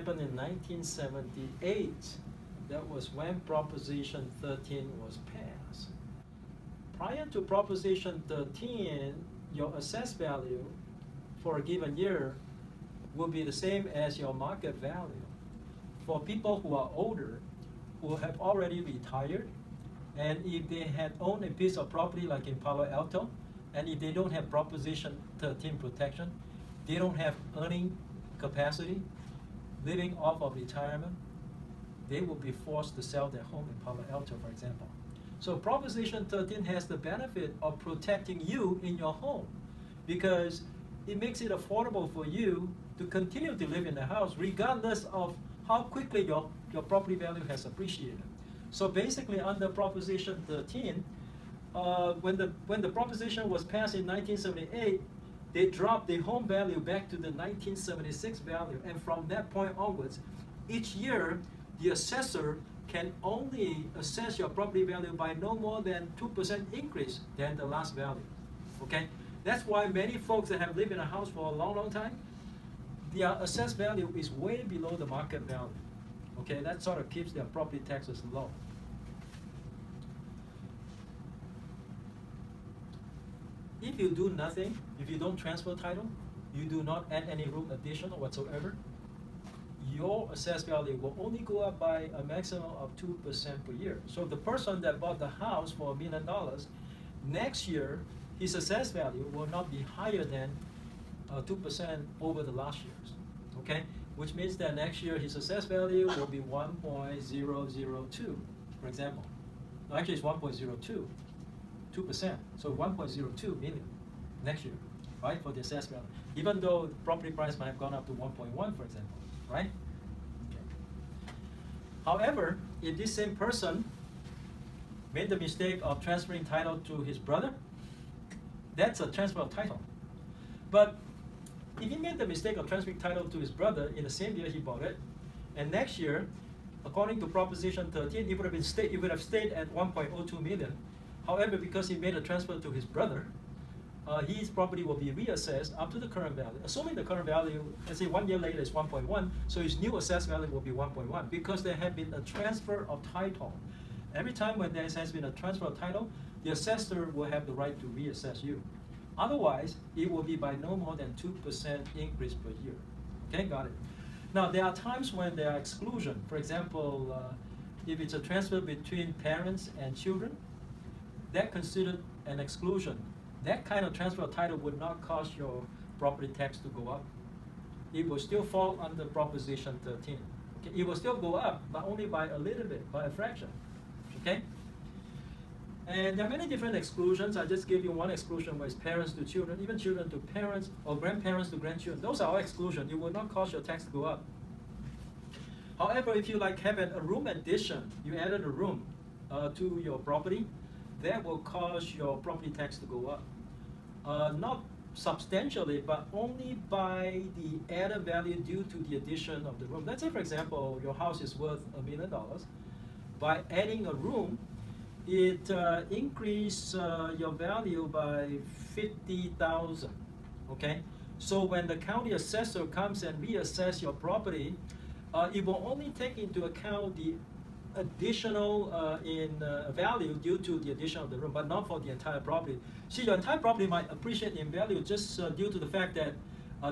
happened in 1978. That was when Proposition 13 was passed. Prior to Proposition 13, your assessed value for a given year will be the same as your market value. For people who are older, who have already retired, and if they had owned a piece of property like in Palo Alto, and if they don't have Proposition 13 protection, they don't have earning capacity, living off of retirement, they will be forced to sell their home in Palo Alto, for example. So Proposition 13 has the benefit of protecting you in your home because it makes it affordable for you to continue to live in the house regardless of how quickly your property value has appreciated. So basically under Proposition 13, when the proposition was passed in 1978, they dropped the home value back to the 1976 value, and from that point onwards, each year the assessor can only assess your property value by no more than 2% increase than the last value. Okay, that's why many folks that have lived in a house for a long, long time, their assessed value is way below the market value. Okay, that sort of keeps their property taxes low. If you do nothing, if you don't transfer title, you do not add any room addition whatsoever, your assessed value will only go up by a maximum of 2% per year. So the person that bought the house for $1 million, next year, his assessed value will not be higher than 2% over the last year's, okay? Which means that next year his assessed value will be 1.002, for example. No, actually it's 1.02. 2%, so 1.02 million next year, right, for the assessed value. Even though the property price might have gone up to 1.1, for example, right? Okay. However, if this same person made the mistake of transferring title to his brother, that's a transfer of title. But if he made the mistake of transferring title to his brother in the same year he bought it, and next year, according to Proposition 13, it would have stayed at 1.02 million. However, because he made a transfer to his brother, his property will be reassessed up to the current value. Assuming the current value, let's say 1 year later is 1.1, so his new assessed value will be 1.1 because there had been a transfer of title. Every time when there has been a transfer of title, the assessor will have the right to reassess you. Otherwise, it will be by no more than 2% increase per year. Okay, got it. Now, there are times when there are exclusions. For example, if it's a transfer between parents and children, that's considered an exclusion. That kind of transfer of title would not cause your property tax to go up. It will still fall under Proposition 13. Okay? It will still go up, but only by a little bit, by a fraction. Okay? And there are many different exclusions. I just gave you one exclusion where it's parents to children, even children to parents or grandparents to grandchildren. Those are all exclusions. It will not cause your tax to go up. However, if you have a room addition, you added a room to your property, that will cause your property tax to go up. Not substantially, but only by the added value due to the addition of the room. Let's say, for example, your house is worth $1 million. By adding a room, it increases your value by $50,000. Okay? So when the county assessor comes and reassess your property, it will only take into account the additional in value due to the addition of the room, but not for the entire property. See, your entire property might appreciate in value just due to the fact that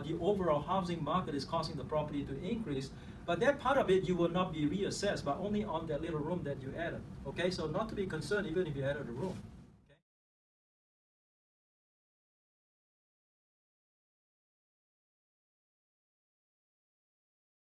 the overall housing market is causing the property to increase, but that part of it you will not be reassessed, but only on that little room that you added. Okay, so not to be concerned even if you added a room.